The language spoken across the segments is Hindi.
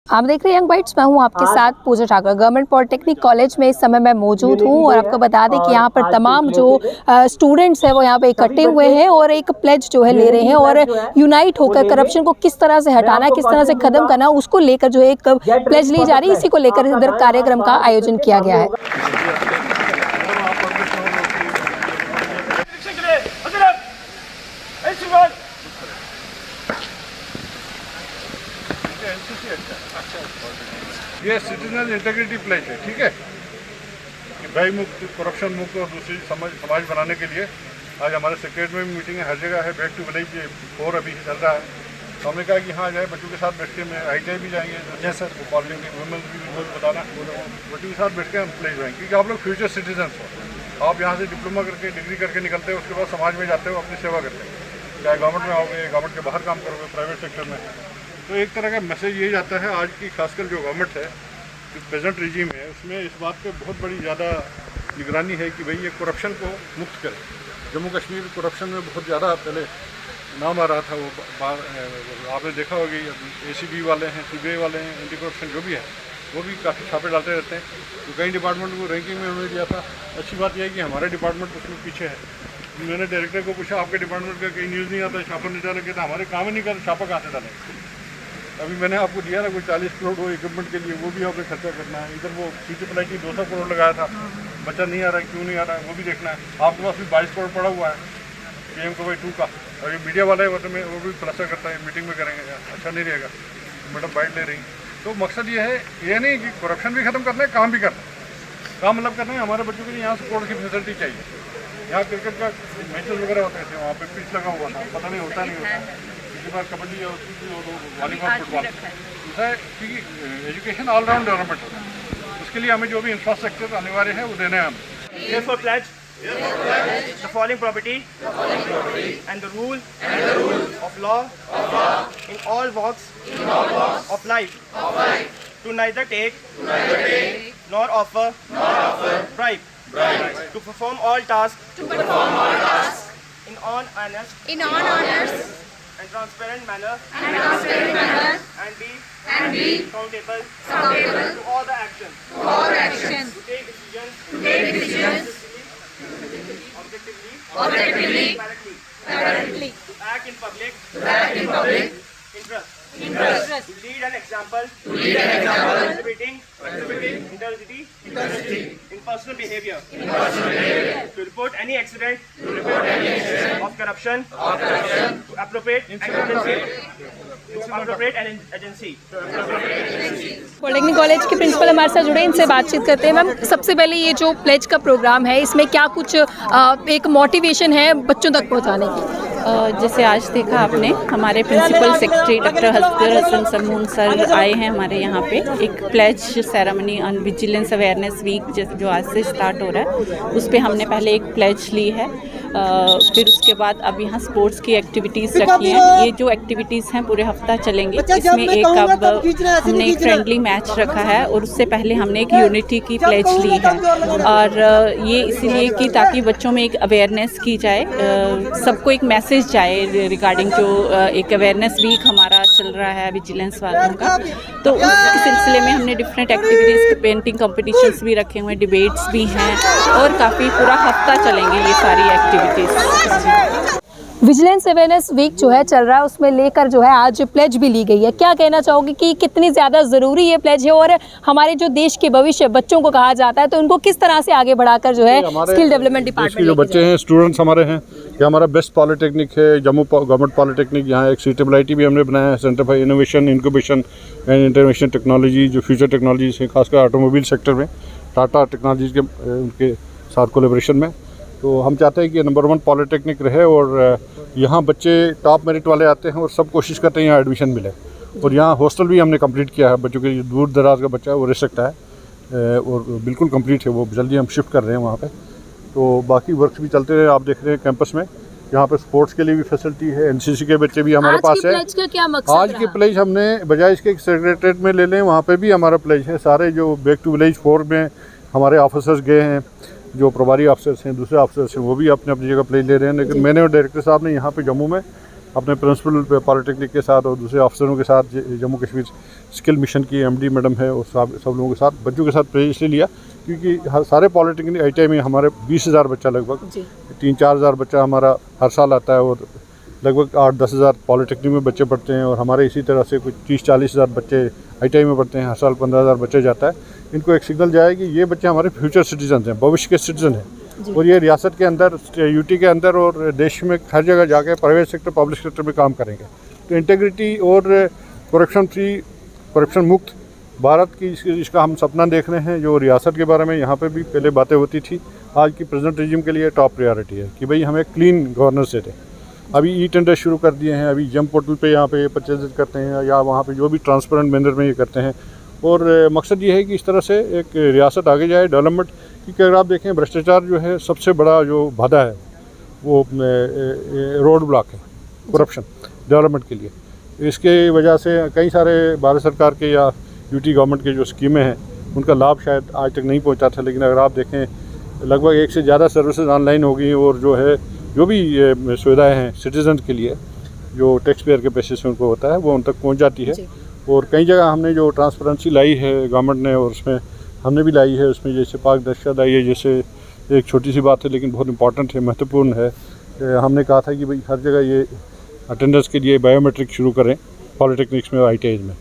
आप देख रहे हैं यंग बाइट्स। मैं हूं आपके साथ पूजा ठाकुर। गवर्नमेंट पॉलिटेक्निक कॉलेज में इस समय मैं मौजूद हूं और आपको बता दें कि यहां पर तमाम जो स्टूडेंट्स हैं वो यहां पे इकट्ठे हुए हैं और एक प्लेज जो है ले रहे हैं और यूनाइट होकर करप्शन को किस तरह से हटाना है, किस तरह से खत्म करना है, उसको लेकर जो है एक प्लेज ली जा रही है। इसी को लेकर इधर कार्यक्रम का आयोजन किया गया है। ये सिटीजन इंटेग्रिटी प्लेज है, ठीक है, कि भय मुक्त, करप्शन मुक्त और दूसरी समाज बनाने के लिए आज हमारे सेक्रेटरी में भी मीटिंग है, हर जगह है। बैक टू विलेज 4 अभी चल रहा है, तो हमने कहा कि हाँ जाए, बच्चों के साथ बैठ के मैं ITI भी जाएंगे, जैसे सर वो कॉलेज के वुमेन भी बताना, बच्चों के साथ बैठ के हम प्लेज जाएंगे, क्योंकि आप लोग फ्यूचर सिटीजन हो। आप यहाँ से डिप्लोमा करके, डिग्री करके निकलते हो, उसके बाद समाज में जाते हो, अपनी सेवा करते हो, चाहे गवर्नमेंट में आओगे, गवर्नमेंट के बाहर काम करोगे, प्राइवेट सेक्टर में। तो एक तरह का मैसेज यही जाता है आज की, खासकर जो गवर्नमेंट है, जो प्रेजेंट रिजीम है, उसमें इस बात पे बहुत बड़ी ज़्यादा निगरानी है कि भाई ये करप्शन को मुक्त करें। जम्मू कश्मीर करप्शन में बहुत ज़्यादा पहले नाम आ रहा था, वो आपने देखा होगी, ACB वाले हैं, CBI वाले हैं, एंटी करप्शन जो भी है, वो भी काफ़ी छापे डालते रहते हैं। तो कई डिपार्टमेंट को रैंकिंग में उन्होंने दिया था। अच्छी बात यह है कि हमारे डिपार्टमेंट उसमें पीछे है। मैंने डायरेक्टर को पूछा, आपके डिपार्टमेंट का कहीं न्यूज़ नहीं आता, छापा नहीं डालेंगे, तो हमारे काम ही नहीं करते, छापा कहाँ से डालेंगे। अभी मैंने आपको दिया ना कोई 40 करोड़ वो इक्विपमेंट के लिए, वो भी आपने खर्चा करना है। इधर वो CT 200 करोड़ लगाया था, बच्चा नहीं आ रहा है, क्यों नहीं आ रहा है, वो भी देखना है। आपके पास भी 22 करोड़ पड़ा हुआ है PM को 2 का, और ये मीडिया वाला है, वो भी खुलासा करता है, मीटिंग में करेंगे, अच्छा नहीं रहेगा, मैडम बाइट ले रही। तो मकसद ये है, ये नहीं कि करप्शन भी खत्म करना है, काम भी करना है। काम मतलब करना है, हमारे बच्चों के लिए यहाँ स्पोर्ट्स की फैसिलिटी चाहिए। यहाँ क्रिकेट का मैचेस वगैरह होते थे, वहाँ पे पिच लगा हुआ था, पता नहीं होता नहीं होता, किसी बार कबड्डी और वॉलीबॉल, फुटबॉल। ऐसा है कि एजुकेशन ऑलराउंड डेवलपमेंट होता है, उसके लिए हमें जो भी इंफ्रास्ट्रक्चर अनिवार्य है वो देने हैं हमें। Therefore pledge the following property and the rule of law in all walks of life, to neither take nor offer bribe, to perform all tasks in honest and transparent manner, and be accountable to all the actions, to take decisions objectively, correctly, to act in public interest, to lead an example, exhibiting integrity in personal behavior, to report any accident of corruption to appropriate agency. Polytechnic college के प्रिंसिपल हमारे साथ जुड़े, इनसे बातचीत करते हैं। मैम, सबसे पहले ये जो प्लेज का प्रोग्राम है, इसमें क्या कुछ एक मोटिवेशन है बच्चों तक पहुंचाने की? जैसे आज देखा आपने, हमारे प्रिंसिपल सेक्रेटरी डॉक्टर हसन समून सर आए हैं हमारे यहाँ पे। एक pledge ceremony on vigilance awareness week जो आज से स्टार्ट हो रहा है, उस पर हमने पहले एक प्लेज ली है। फिर उसके बाद अब यहाँ स्पोर्ट्स की एक्टिविटीज़ रखी हैं। ये जो एक्टिविटीज़ हैं पूरे हफ्ता चलेंगी। इसमें एक अब हमने एक फ्रेंडली मैच रखा है और उससे पहले हमने एक यूनिटी की प्लेज ली है। और ये इसलिए कि ताकि बच्चों में एक अवेयरनेस की जाए, सबको एक मैसेज जाए रिगार्डिंग जो एक अवेयरनेस वीक हमारा चल रहा है विजिलेंस वालों का। तो उस सिलसिले में हमने डिफरेंट एक्टिविटीज़, पेंटिंग कॉम्पिटिशन्स भी रखे हुए हैं, डिबेट्स भी हैं, और काफ़ी पूरा हफ्ता चलेंगे ये सारी एक्टिविटीज़। विजिलेंस अवेयरनेस वीक जो है चल रहा है, उसमें लेकर जो है आज प्लेज भी ली गई है। क्या कहना चाहोगे कि कितनी ज़्यादा ज़रूरी ये प्लेज है, और हमारे जो देश के भविष्य बच्चों को कहा जाता है, तो उनको किस तरह से आगे बढ़ाकर जो है स्किल डेवलपमेंट डिपार्टमेंट जो बच्चे हैं, स्टूडेंट्स हमारे हैं, ये हमारा बेस्ट पॉलिटेक्निक है, जम्मू गवर्नमेंट पॉलिटेक्निक। यहाँ एक CIT भी हमने बनाया है, centre for innovation, incubation and international technology, जो फ्यूचर टेक्नोलॉजीज हैं, खासकर ऑटोमोबाइल सेक्टर में टाटा टेक्नोलॉजीज के उनके साथ कोलेब्रेशन में। तो हम चाहते हैं कि नंबर 1 पॉलिटेक्निक रहे, और यहाँ बच्चे टॉप मेरिट वाले आते हैं और सब कोशिश करते हैं यहाँ एडमिशन मिले। और यहाँ हॉस्टल भी हमने कंप्लीट किया है, बच्चों के दूर दराज का बच्चा है वो रह सकता है, और बिल्कुल कंप्लीट है, वो जल्दी हम शिफ्ट कर रहे हैं वहाँ पे। तो बाकी वर्क भी चलते रहे, आप देख रहे हैं कैंपस में। यहाँ पे स्पोर्ट्स के लिए भी फैसिलिटी है, NCC के बच्चे भी हमारे पास है। आज की प्लेज हमने बजाय इसके सेक्रेटरीट में ले लें, वहाँ पे भी हमारा प्लेज है। सारे जो बैक टू विलेज 4 में हमारे ऑफिसर्स गए हैं, जो प्रभारी ऑफिसर्स हैं, दूसरे ऑफिसर्स हैं, वो भी अपने अपनी जगह प्लेज ले रहे हैं। लेकिन मैंने और डायरेक्टर साहब ने यहाँ पे जम्मू में अपने प्रिंसिपल पॉलिटेक्निक के साथ और दूसरे अफसरों के साथ, जम्मू कश्मीर स्किल मिशन की MD मैडम है और सब लोगों के साथ, बच्चों के साथ प्रेज इसलिए लिया क्योंकि सारे पॉलिटेक्निक ITI में हमारे 20,000 बच्चा, लगभग 3-4 हज़ार बच्चा हमारा हर साल आता है और लगभग 8-10 हज़ार पॉलिटेक्निक में बच्चे पढ़ते हैं और हमारे इसी तरह से कुछ 30-40 हज़ार बच्चे ITI में पढ़ते हैं। हर साल 15,000 बच्चे जाता है। इनको एक सिग्नल जाए कि ये बच्चे हमारे फ्यूचर सिटीजन हैं, भविष्य के सिटीजन हैं और ये रियासत के अंदर, UT के अंदर और देश में हर जगह जाके प्राइवेट सेक्टर, पब्लिक सेक्टर में काम करेंगे। तो इंटीग्रिटी और करप्शन फ्री, करप्शन मुक्त भारत की इसका हम सपना देख रहे हैं। जो रियासत के बारे में यहाँ पे भी पहले बातें होती थी, आज की प्रेजेंट रेजिम के लिए टॉप प्रायोरिटी है कि भाई हमें क्लीन गवर्नेंस देते हैं। अभी टेंडर शुरू कर दिए हैं, अभी जम पोर्टल पे यहाँ पे परचेज करते हैं या वहाँ पे जो भी ट्रांसपेरेंट मैनर में ये करते हैं और मकसद ये है कि इस तरह से एक रियासत आगे जाए, डेवलपमेंट। क्योंकि अगर आप देखें भ्रष्टाचार जो है सबसे बड़ा जो बाधा है वो रोड ब्लॉक है, करप्शन डेवलपमेंट के लिए। इसके वजह से कई सारे भारत सरकार के या UT गवर्नमेंट के जो स्कीमें हैं उनका लाभ शायद आज तक नहीं पहुंचा था, लेकिन अगर आप देखें लगभग 1 से ज़्यादा सर्विसेज ऑनलाइन हो गई और जो है जो भी सुविधाएं हैं सिटीजन के लिए जो टैक्स पेयर के बेसिस में उनको होता है वो उन तक पहुँच जाती है। और कई जगह हमने जो ट्रांसपेरेंसी लाई है गवर्नमेंट ने और उसमें हमने भी लाई है, उसमें जैसे पारदर्शिता लाई है, जैसे एक छोटी सी बात है लेकिन बहुत इंपॉर्टेंट है, महत्वपूर्ण है। हमने कहा था कि भाई हर जगह ये अटेंडेंस के लिए बायोमेट्रिक शुरू करें पॉलिटेक्निक्स में और ITIs में।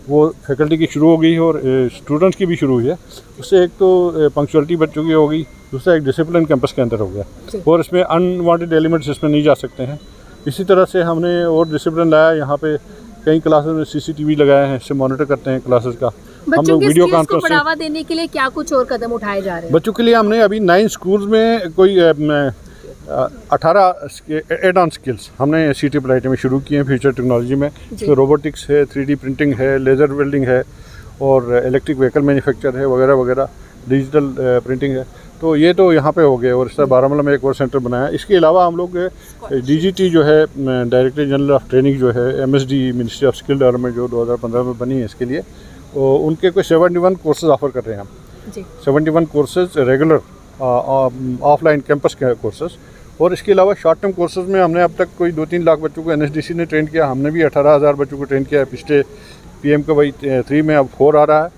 वो फैकल्टी की शुरू हो गई है और स्टूडेंट्स की भी शुरू हुई है। उससे एक तो पंक्चुअलिटी बच्चों की हो गई, दूसरा एक डिसिप्लिन कैंपस के अंदर हो गया और इसमें अनवांटेड एलिमेंट्स इसमें नहीं जा सकते हैं। इसी तरह से हमने और डिसिप्लिन लाया। यहाँ पे कई क्लासेस में CCTV लगाए हैं, इससे मॉनिटर करते हैं क्लासेस का। हम लोग वीडियो कॉन्फ्रेंस को बढ़ावा देने के लिए क्या कुछ और कदम उठाए जा रहे हैं? बच्चों के लिए हमने अभी 9 स्कूल्स में कोई 18 एड ऑन स्किल्स हमने CTPIT में शुरू किए हैं फ्यूचर टेक्नोलॉजी में। इसमें रोबोटिक्स है, 3D प्रिंटिंग है, लेज़र वेल्डिंग है और इलेक्ट्रिक व्हीकल मैन्युफैक्चर है वगैरह वगैरह, डिजिटल प्रिंटिंग है। तो ये तो यहाँ पे हो गए और इस तरह बारामूला में एक और सेंटर बनाया। इसके अलावा हम लोग DGT जो है, डायरेक्टर जनरल ऑफ ट्रेनिंग जो है, MSD ministry of skill development जो 2015 में बनी है इसके लिए, तो उनके कोई 71 कोर्सेज ऑफर कर रहे हैं हम। 71 कोर्सेज रेगुलर ऑफलाइन कैंपस के कोर्सेज और इसके अलावा शॉर्ट टर्म कोर्सेज में हमने अब तक कोई 2-3 लाख बच्चों को NSDC ने ट्रेन किया। हमने भी 18,000 बच्चों को ट्रेन किया है पिछले PM का वही 3 में, अब 4 आ रहा है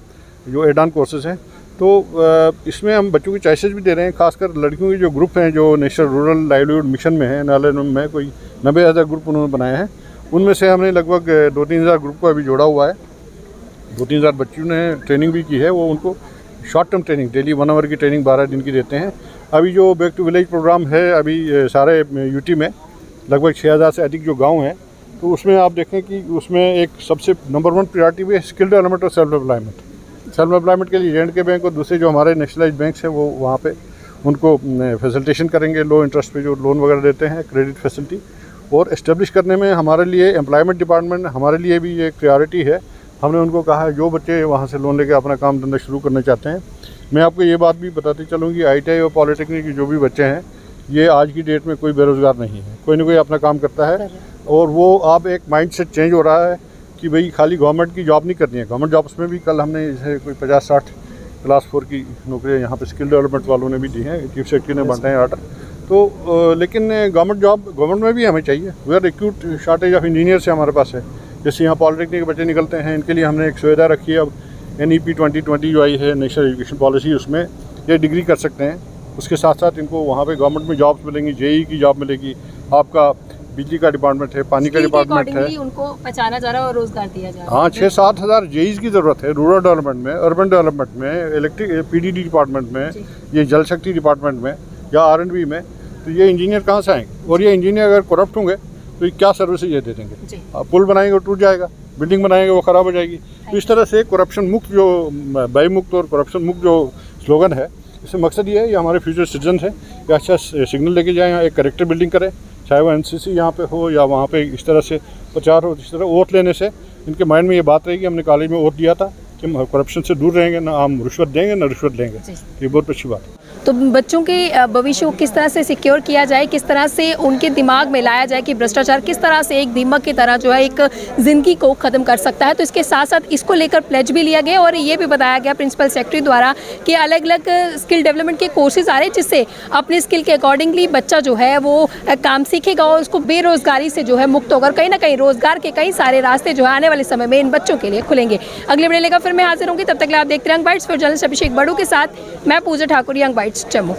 जो एड ऑन कोर्सेज हैं। तो इसमें हम बच्चों की चॉइसेस भी दे रहे हैं, खासकर लड़कियों के जो ग्रुप हैं जो नेशनल रूरल लाइवलीहुड मिशन में है, नाले में कोई 90,000 ग्रुप उन्होंने बनाए हैं। उनमें से हमने लगभग 2-3 हज़ार ग्रुप को अभी जोड़ा हुआ है। 2-3 हज़ार बच्चों ने ट्रेनिंग भी की है। वो उनको short term training, daily 1 hour की ट्रेनिंग 12 दिन की देते हैं। अभी जो बैक टू विलेज प्रोग्राम है अभी सारे UT में लगभग 6,000 से अधिक जो गाँव हैं, तो उसमें आप देखें कि उसमें एक सबसे नंबर 1 प्रायोरिटी भी है स्किल डेवलपमेंट और सेल्फ एम्प्लॉयमेंट। सेल्फ एम्प्लॉयमेंट के लिए J&K बैंक और दूसरे जो हमारे नेशनलाइज बैंक्स हैं वो वहाँ पे उनको फैसिलिटेशन करेंगे, लो इंटरेस्ट पे जो लोन वगैरह देते हैं, क्रेडिट फैसिलिटी। और इस्टेब्लिश करने में हमारे लिए एम्प्लॉयमेंट डिपार्टमेंट हमारे लिए भी एक प्रायोरिटी है। हमने उनको कहा है जो बच्चे वहाँ से लोन लेकर अपना काम धंधा शुरू करना चाहते हैं। मैं आपको ये बात भी बताती चलूँ कि ITI और पॉलिटेक्निक के जो भी बच्चे हैं, ये आज की डेट में कोई बेरोज़गार नहीं है, कोई ना कोई अपना काम करता है। और वो आप एक माइंड सेट चेंज हो रहा है कि भाई खाली गवर्नमेंट की जॉब नहीं करनी है। गवर्नमेंट जॉब्स में भी कल हमने जैसे कोई 50-60 क्लास 4 की नौकरियाँ यहाँ पे स्किल डेवलपमेंट वालों ने भी दी हैं, चीफ सेक्रेटरी ने बांटे हैं ऑर्डर। तो लेकिन गवर्नमेंट जॉब गवर्नमेंट में भी हमें चाहिए। We are acute shortage of engineer से हमारे पास है। जैसे यहाँ पॉलिटेक्निक के बच्चे निकलते हैं, इनके लिए हमने एक सुविधा रखी है। अब NEP 2020 जो आई है नेशनल एजुकेशन पॉलिसी, उसमें ये डिग्री कर सकते हैं। उसके साथ साथ इनको वहाँ पे गवर्नमेंट में जॉब्स मिलेंगी, JEE की जॉब मिलेगी, आपका बिजली का डिपार्टमेंट है, पानी का डिपार्टमेंट है, उनको पहचाना जा रहा है और रोजगार दिया जा रहा है। हाँ, 6-7 हज़ार JEEs की ज़रूरत है रूरल डेवलपमेंट में, अर्बन डेवलपमेंट में, इलेक्ट्रिक PDD डिपार्टमेंट में, ये जल शक्ति डिपार्टमेंट में या R&B में। तो ये इंजीनियर कहाँ से आएंगे? और ये इंजीनियर अगर करप्ट होंगे तो ये क्या सर्विसेज ये दे देंगे? पुल बनाएंगे वो टूट जाएगा, बिल्डिंग बनाएंगे वो ख़राब हो जाएगी। तो इस तरह से करप्शन मुक्त जो भय मुक्त और करप्शन मुक्त जो स्लोगन है, इससे मकसद ये है ये हमारे फ्यूचर सिटीजन है कि अच्छा सिग्नल लेके जाएँ, एक करेक्टर बिल्डिंग करें, चाहे वो NCC यहाँ पे हो या वहाँ पे इस तरह से प्रचार हो। इस तरह वोट लेने से इनके माइंड में ये बात रहेगी हमने कॉलेज में वोट दिया था कि हम करप्शन से दूर रहेंगे, ना हम रिश्वत देंगे ना रिश्वत लेंगे। ये बहुत अच्छी बात है। तो बच्चों के भविष्य को किस तरह से सिक्योर किया जाए, किस तरह से उनके दिमाग में लाया जाए कि भ्रष्टाचार किस तरह से एक दीमक की तरह जो है एक ज़िंदगी को ख़त्म कर सकता है। तो इसके साथ साथ इसको लेकर प्लेज भी लिया गया और ये भी बताया गया प्रिंसिपल सेक्रेटरी द्वारा कि अलग अलग स्किल डेवलपमेंट के कोर्सेज आ रहे हैं जिससे अपने स्किल के अकॉर्डिंगली बच्चा जो है वो काम सीखेगा और उसको बेरोजगारी से जो है मुक्त होकर कहीं ना कहीं रोजगार के कई सारे रास्ते जो है आने वाले समय में इन बच्चों के लिए खुलेंगे। अगले वीडियो लेकर फिर मैं हाजिर होंगी, तब तक आप देखते रहें यंग बाइट्स। फिर जर्नलिस्ट अभिषेक बड़ू के साथ मैं पूजा ठाकुर, यंग बाइट्स जम्मू।